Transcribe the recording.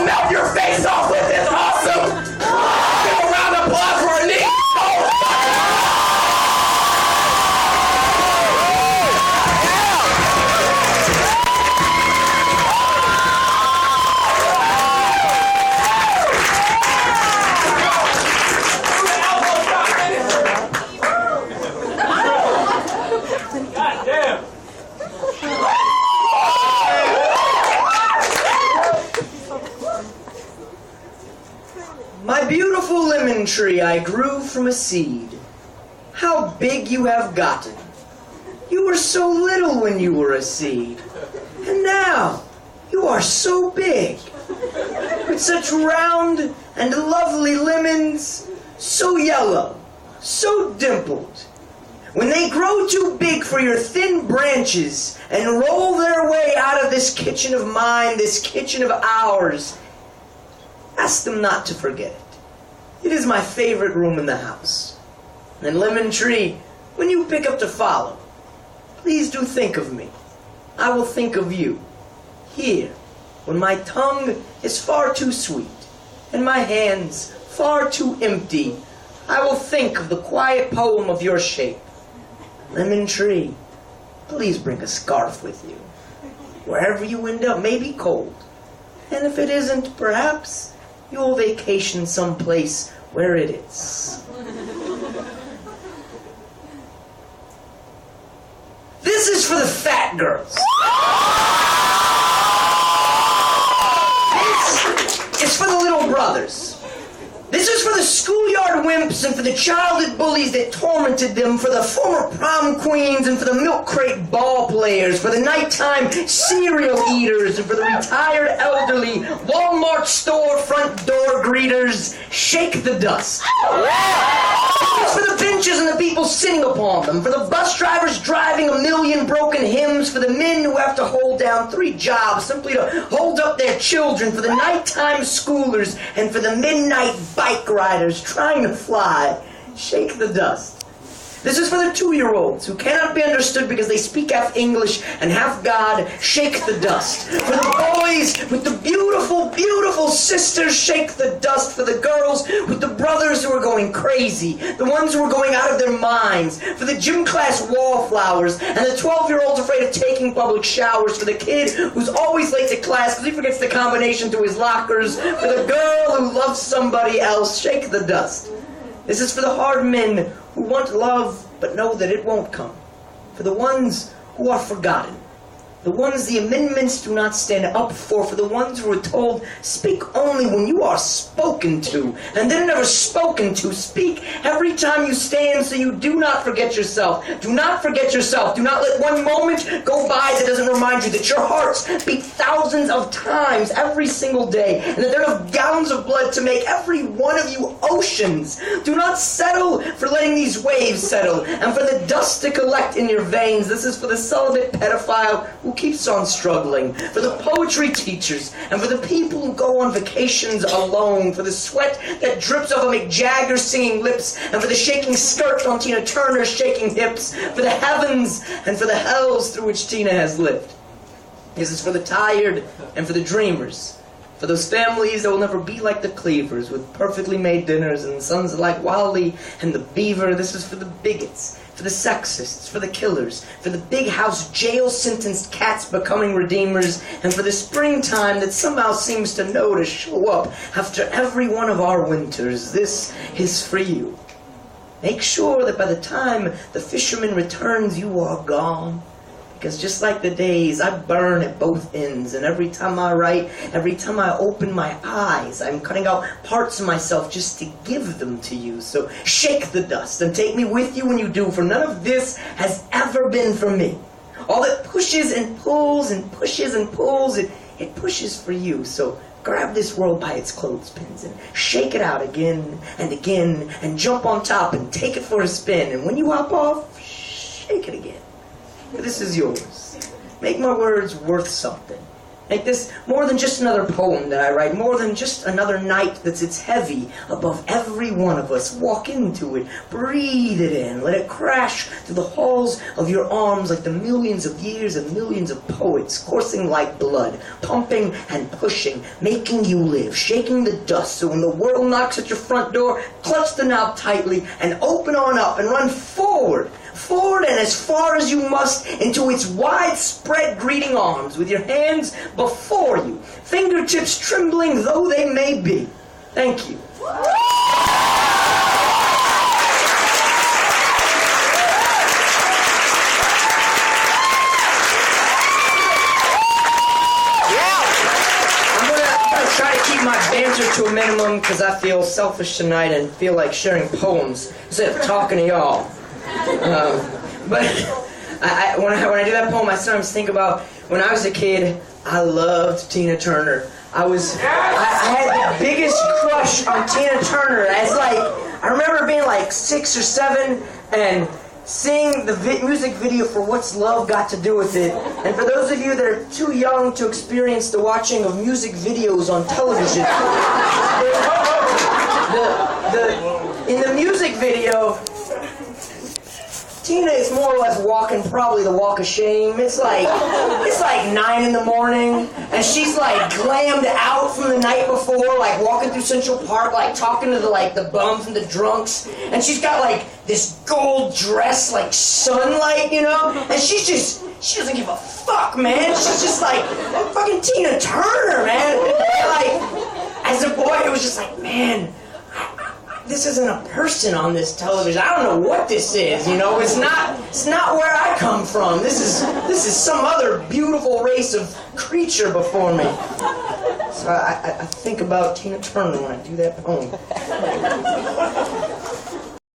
melt your face off with this awesome. Give a round of applause for our Nick. My beautiful lemon tree I grew from a seed. How big you have gotten. You were so little when you were a seed. And now you are so big. With such round and lovely lemons, so yellow, so dimpled. When they grow too big for your thin branches and roll their way out of this kitchen of mine, this kitchen of ours, ask them not to forget it. It is my favorite room in the house. And lemon tree, when you pick up to follow, please do think of me. I will think of you. Here, when my tongue is far too sweet and my hands far too empty, I will think of the quiet poem of your shape. Lemon tree, please bring a scarf with you. Wherever you end up may be cold. And if it isn't, perhaps you'll vacation someplace where it is. This is for the fat girls. This is for the little brothers. This is for the schoolyard wimps and for the childhood bullies that tormented them, for the former prom queens and for the milk crate ball players, for the nighttime cereal eaters and for the retired elderly Walmart store front door greeters. Shake the dust. It's for the benches and the people sitting upon them, for the bus drivers driving a million broken hymns, for the men who have to hold down 3 jobs simply to hold up their children, for the nighttime schoolers and for the midnight bike riders trying to fly. Shake the dust. This is for the 2-year-olds who cannot be understood because they speak half English and half God. Shake the dust. For the boys with the beautiful, beautiful sisters, shake the dust. For the girls with the brothers who are going crazy, the ones who are going out of their minds. For the gym class wallflowers and the 12-year-olds afraid of taking public showers. For the kid who's always late to class because he forgets the combination to his lockers. For the girl who loves somebody else. Shake the dust. This is for the hard men who want love but know that it won't come. For the ones who are forgotten. The ones the amendments do not stand up for the ones who are told, speak only when you are spoken to, and then never spoken to. Speak every time you stand so you do not forget yourself. Do not forget yourself. Do not let one moment go by that doesn't remind you that your hearts beat thousands of times every single day, and that there are enough gallons of blood to make every one of you oceans. Do not settle for letting these waves settle, and for the dust to collect in your veins. This is for the celibate pedophile who keeps on struggling, for the poetry teachers, and for the people who go on vacations alone, for the sweat that drips off of Mick Jagger's singing lips, and for the shaking skirt on Tina Turner's shaking hips, for the heavens and for the hells through which Tina has lived. This is for the tired and for the dreamers, for those families that will never be like the Cleavers, with perfectly made dinners and sons like Wally and the Beaver. This is for the bigots, for the sexists, for the killers, for the big house jail-sentenced cats becoming redeemers, and for the springtime that somehow seems to know to show up after every one of our winters. This is for you. Make sure that by the time the fisherman returns, you are gone. Because just like the days, I burn at both ends, and every time I write, every time I open my eyes, I'm cutting out parts of myself just to give them to you. So shake the dust and take me with you when you do, for none of this has ever been for me. All that pushes and pulls and pushes and pulls, it pushes for you. So grab this world by its clothespins and shake it out again and jump on top and take it for a spin. And when you hop off, shake it again. This is yours. Make my words worth something. Make this more than just another poem that I write, more than just another night that sits heavy above every one of us. Walk into it, breathe it in, let it crash through the halls of your arms like the millions of years and millions of poets, coursing like blood, pumping and pushing, making you live, shaking the dust, so when the world knocks at your front door, clutch the knob tightly and open on up and run forward and as far as you must into its widespread greeting arms, with your hands before you, fingertips trembling though they may be. Thank you. I'm gonna try to keep my banter to a minimum because I feel selfish tonight and feel like sharing poems instead of talking to y'all. But when I do that poem, I sometimes think about when I was a kid. I loved Tina Turner. I had the biggest crush on Tina Turner. I remember being like 6 or 7 and seeing the music video for What's Love Got to Do With It. And for those of you that are too young to experience the watching of music videos on television, in the music video, Tina is more or less walking probably the walk of shame. It's like 9 in the morning, and she's like glammed out from the night before, like walking through Central Park, like talking to the bums and the drunks, and she's got like this gold dress, like sunlight, you know, and she doesn't give a fuck, man. She's just like fucking Tina Turner, man. And like, as a boy, it was just like, man, this isn't a person on this television. I don't know what this is, you know. It's not where I come from. This is some other beautiful race of creature before me. So I think about Tina Turner when I do that poem.